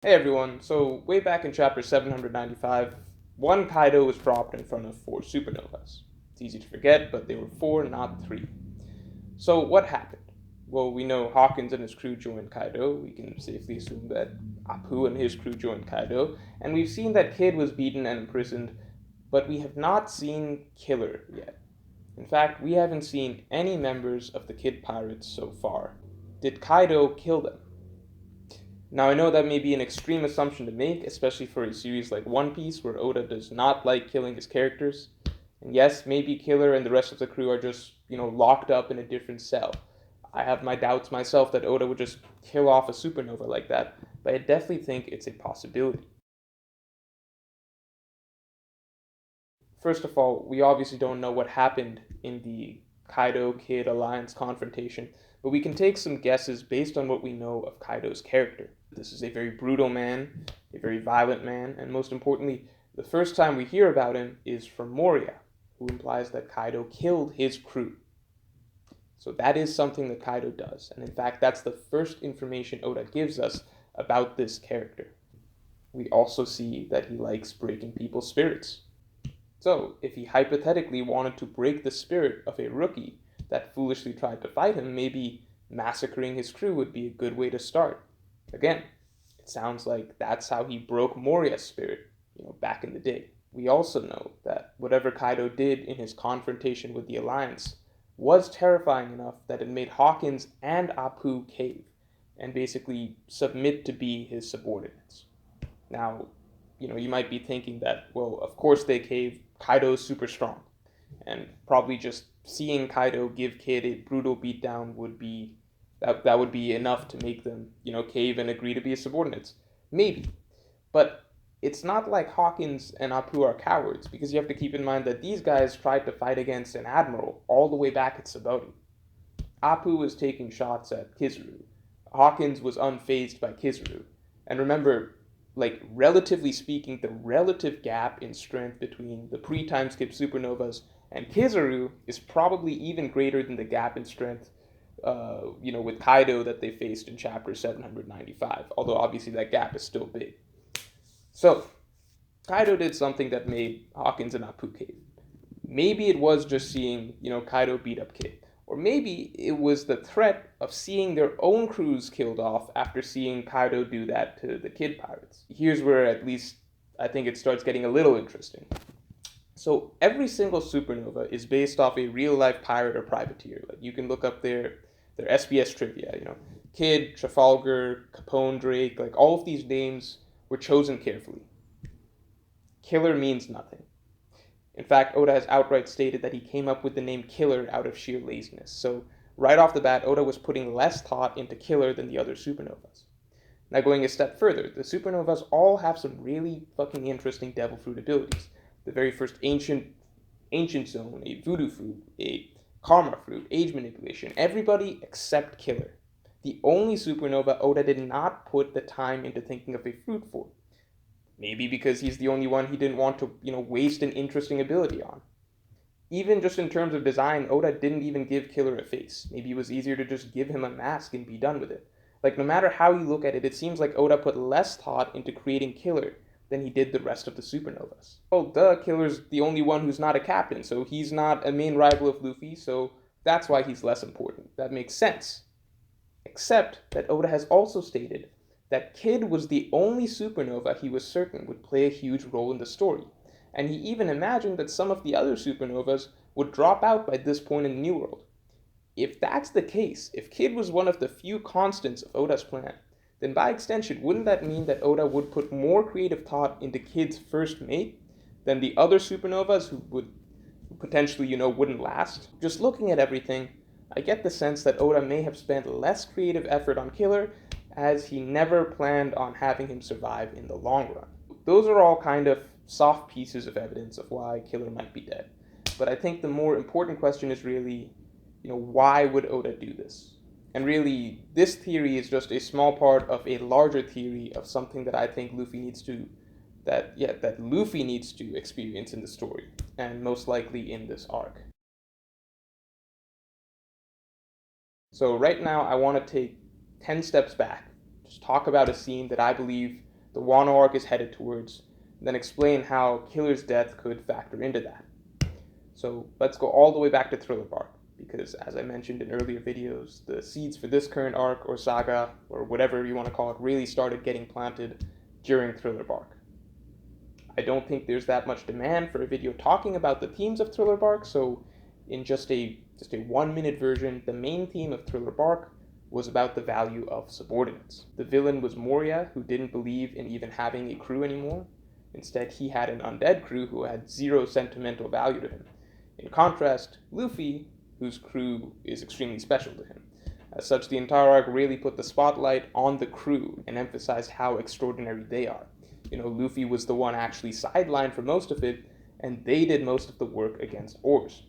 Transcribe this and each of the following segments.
Hey everyone, so way back in chapter 795, one Kaido was dropped in front of four supernovas. It's easy to forget, but they were four, not three. So what happened? Well, we know Hawkins and his crew joined Kaido. We can safely assume that Apu and his crew joined Kaido. And we've seen that Kid was beaten and imprisoned, but we have not seen Killer yet. In fact, we haven't seen any members of the Kid Pirates so far. Did Kaido kill them? Now, I know that may be an extreme assumption to make, especially for a series like One Piece, where Oda does not like killing his characters. And yes, maybe Killer and the rest of the crew are just, locked up in a different cell. I have my doubts myself that Oda would just kill off a supernova like that, but I definitely think it's a possibility. First of all, we obviously don't know what happened in the Kaido Kid Alliance confrontation, but we can take some guesses based on what we know of Kaido's character. This is a very brutal man, a very violent man, and most importantly, the first time we hear about him is from Moria, who implies that Kaido killed his crew. So that is something that Kaido does, and in fact, that's the first information Oda gives us about this character. We also see that he likes breaking people's spirits. So, if he hypothetically wanted to break the spirit of a rookie that foolishly tried to fight him, maybe massacring his crew would be a good way to start. Again, it sounds like that's how he broke Moria's spirit, back in the day. We also know that whatever Kaido did in his confrontation with the Alliance was terrifying enough that it made Hawkins and Apu cave and basically submit to be his subordinates. Now, you might be thinking that, well, of course they cave. Kaido's super strong. And probably just seeing Kaido give Kid a brutal beatdown would be that would be enough to make them, cave and agree to be his subordinates. Maybe. But it's not like Hawkins and Apu are cowards, because you have to keep in mind that these guys tried to fight against an admiral all the way back at Sabaody. Apu was taking shots at Kizaru. Hawkins was unfazed by Kizaru. And remember, relatively speaking, the relative gap in strength between the pre-time skip supernovas and Kizaru is probably even greater than the gap in strength, with Kaido that they faced in chapter 795. Although obviously that gap is still big. So Kaido did something that made Hawkins and Apu cave. Maybe it was just seeing, Kaido beat up Kid. Or maybe it was the threat of seeing their own crews killed off after seeing Kaido do that to the Kid Pirates. Here's where at least I think it starts getting a little interesting. So every single supernova is based off a real-life pirate or privateer. Like you can look up their SBS trivia, Kid, Trafalgar, Capone Drake, like all of these names were chosen carefully. Killer means nothing. In fact, Oda has outright stated that he came up with the name Killer out of sheer laziness. So, right off the bat, Oda was putting less thought into Killer than the other supernovas. Now, going a step further, the supernovas all have some really fucking interesting devil fruit abilities. The very first ancient zone, a voodoo fruit, a karma fruit, age manipulation, everybody except Killer. The only supernova Oda did not put the time into thinking of a fruit for. Maybe because he's the only one he didn't want to, waste an interesting ability on. Even just in terms of design, Oda didn't even give Killer a face. Maybe it was easier to just give him a mask and be done with it. Like, no matter how you look at it, it seems like Oda put less thought into creating Killer than he did the rest of the supernovas. Well, Killer's the only one who's not a captain, so he's not a main rival of Luffy, so that's why he's less important. That makes sense. Except that Oda has also stated that Kid was the only supernova he was certain would play a huge role in the story, and he even imagined that some of the other supernovas would drop out by this point in the New World. If that's the case, if Kid was one of the few constants of Oda's plan, then by extension, wouldn't that mean that Oda would put more creative thought into Kid's first mate than the other supernovas who would potentially, wouldn't last? Just looking at everything, I get the sense that Oda may have spent less creative effort on Killer, as he never planned on having him survive in the long run. Those are all kind of soft pieces of evidence of why Killer might be dead. But I think the more important question is really, why would Oda do this? And really, this theory is just a small part of a larger theory of something that I think Luffy needs to experience in the story, and most likely in this arc. So right now, I want to take 10 steps back, just talk about a scene that I believe the Wano arc is headed towards, and then explain how Killer's death could factor into that. So let's go all the way back to Thriller Bark, because as I mentioned in earlier videos, the seeds for this current arc or saga, or whatever you want to call it, really started getting planted during Thriller Bark. I don't think there's that much demand for a video talking about the themes of Thriller Bark, so in just a 1-minute version, the main theme of Thriller Bark was about the value of subordinates. The villain was Moria, who didn't believe in even having a crew anymore. Instead, he had an undead crew who had zero sentimental value to him. In contrast, Luffy, whose crew is extremely special to him. As such, the entire arc really put the spotlight on the crew and emphasized how extraordinary they are. Luffy was the one actually sidelined for most of it, and they did most of the work against Oars.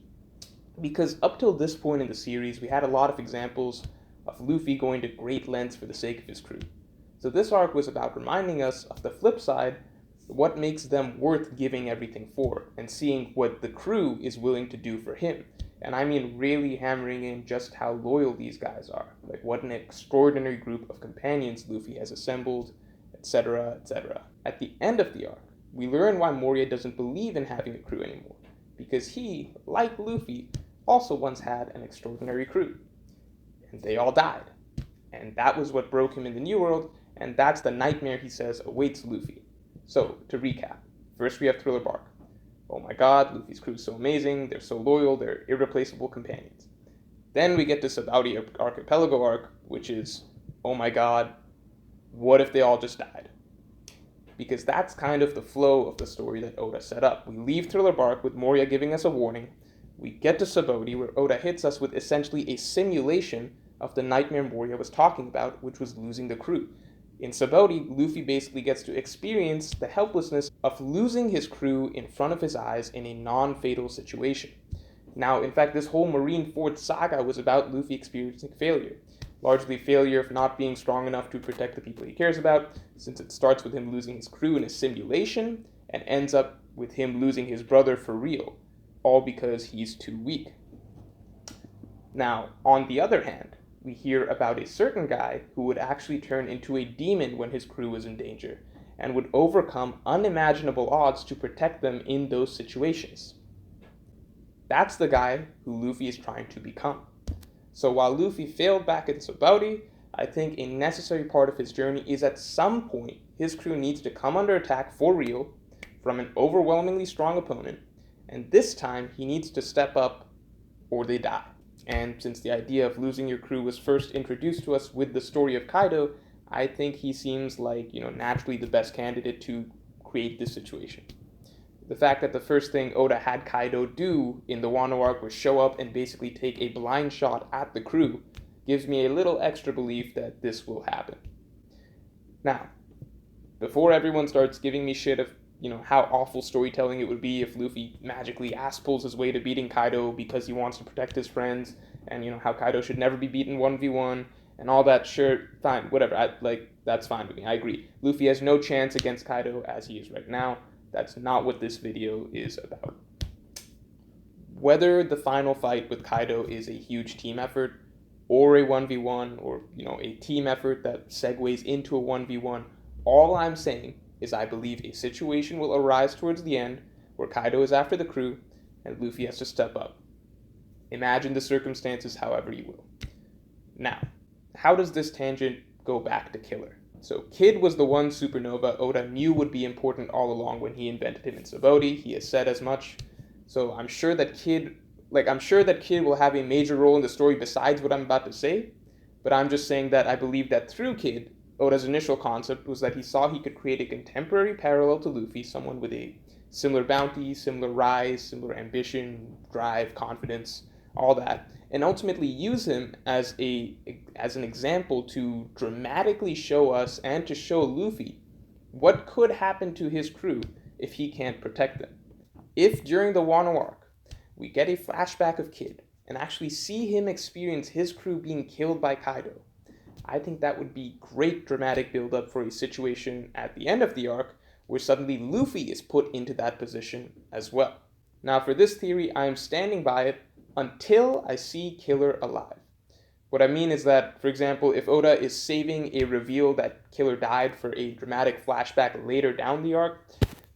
Because up till this point in the series, we had a lot of examples of Luffy going to great lengths for the sake of his crew. So this arc was about reminding us of the flip side, what makes them worth giving everything for, and seeing what the crew is willing to do for him. And I mean really hammering in just how loyal these guys are. Like what an extraordinary group of companions Luffy has assembled, etc., etc. At the end of the arc, we learn why Moria doesn't believe in having a crew anymore. Because he, like Luffy, also once had an extraordinary crew. And they all died. And that was what broke him in the New World, and that's the nightmare he says awaits Luffy. So, to recap, first we have Thriller Bark. Oh my god, Luffy's crew is so amazing, they're so loyal, they're irreplaceable companions. Then we get to Sabaody Archipelago arc, which is, oh my god, what if they all just died? Because that's kind of the flow of the story that Oda set up. We leave Thriller Bark with Moria giving us a warning. We get to Sabaody, where Oda hits us with essentially a simulation of the nightmare Moria was talking about, which was losing the crew. In Sabaody, Luffy basically gets to experience the helplessness of losing his crew in front of his eyes in a non-fatal situation. Now, in fact, this whole Marineford saga was about Luffy experiencing failure. Largely failure of not being strong enough to protect the people he cares about, since it starts with him losing his crew in a simulation, and ends up with him losing his brother for real, all because he's too weak. Now, on the other hand, we hear about a certain guy who would actually turn into a demon when his crew was in danger, and would overcome unimaginable odds to protect them in those situations. That's the guy who Luffy is trying to become. So while Luffy failed back in Sabaody, I think a necessary part of his journey is at some point his crew needs to come under attack for real from an overwhelmingly strong opponent, and this time he needs to step up or they die. And since the idea of losing your crew was first introduced to us with the story of Kaido, I think he seems like, naturally the best candidate to create this situation. The fact that the first thing Oda had Kaido do in the Wano arc was show up and basically take a blind shot at the crew gives me a little extra belief that this will happen. Now, before everyone starts giving me shit of how awful storytelling it would be if Luffy magically ass-pulls his way to beating Kaido because he wants to protect his friends, and how Kaido should never be beaten 1v1, and all that, sure, fine, whatever, that's fine with me, I agree. Luffy has no chance against Kaido as he is right now. That's not what this video is about. Whether the final fight with Kaido is a huge team effort, or a 1v1, or a team effort that segues into a 1v1, all I'm saying is I believe a situation will arise towards the end where Kaido is after the crew and Luffy has to step up. Imagine the circumstances however you will. Now, how does this tangent go back to Killer? So Kid was the one supernova Oda knew would be important all along when he invented him in Sabaody. He has said as much. So I'm sure that Kid will have a major role in the story besides what I'm about to say, but I'm just saying that I believe that through Kid, Oda's initial concept was that he saw he could create a contemporary parallel to Luffy, someone with a similar bounty, similar rise, similar ambition, drive, confidence, all that, and ultimately use him as an example to dramatically show us and to show Luffy what could happen to his crew if he can't protect them. If during the Wano arc we get a flashback of Kid and actually see him experience his crew being killed by Kaido, I think that would be great dramatic build-up for a situation at the end of the arc where suddenly Luffy is put into that position as well. Now for this theory, I am standing by it until I see Killer alive. What I mean is that, for example, if Oda is saving a reveal that Killer died for a dramatic flashback later down the arc,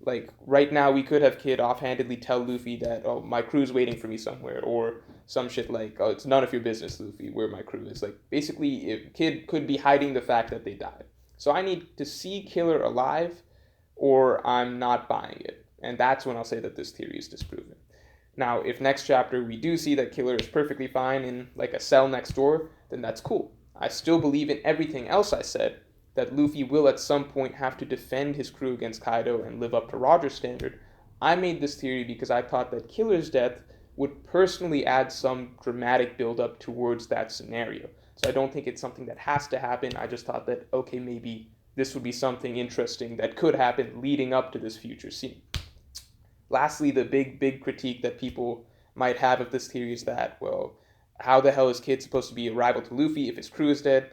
like right now we could have Kid offhandedly tell Luffy that, oh, my crew's waiting for me somewhere, or some shit like, oh, it's none of your business, Luffy, where my crew is. Like, basically, Kid could be hiding the fact that they died. So I need to see Killer alive, or I'm not buying it. And that's when I'll say that this theory is disproven. Now, if next chapter we do see that Killer is perfectly fine in like a cell next door, then that's cool. I still believe in everything else I said, that Luffy will at some point have to defend his crew against Kaido and live up to Roger's standard. I made this theory because I thought that Killer's death would personally add some dramatic build-up towards that scenario. So I don't think it's something that has to happen. I just thought that, okay, maybe this would be something interesting that could happen leading up to this future scene. Lastly, the big critique that people might have of this theory is that, well, how the hell is Kid supposed to be a rival to Luffy if his crew is dead?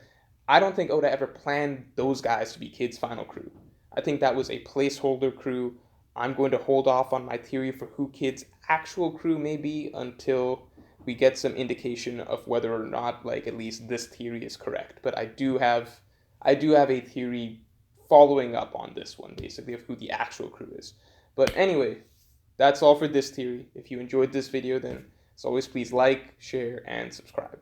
I don't think Oda ever planned those guys to be Kid's final crew. I think that was a placeholder crew. I'm going to hold off on my theory for who Kid's actual crew may be until we get some indication of whether or not, like, at least this theory is correct. But I do have a theory following up on this one, basically, of who the actual crew is. But anyway, that's all for this theory. If you enjoyed this video, then as always, please like, share, and subscribe.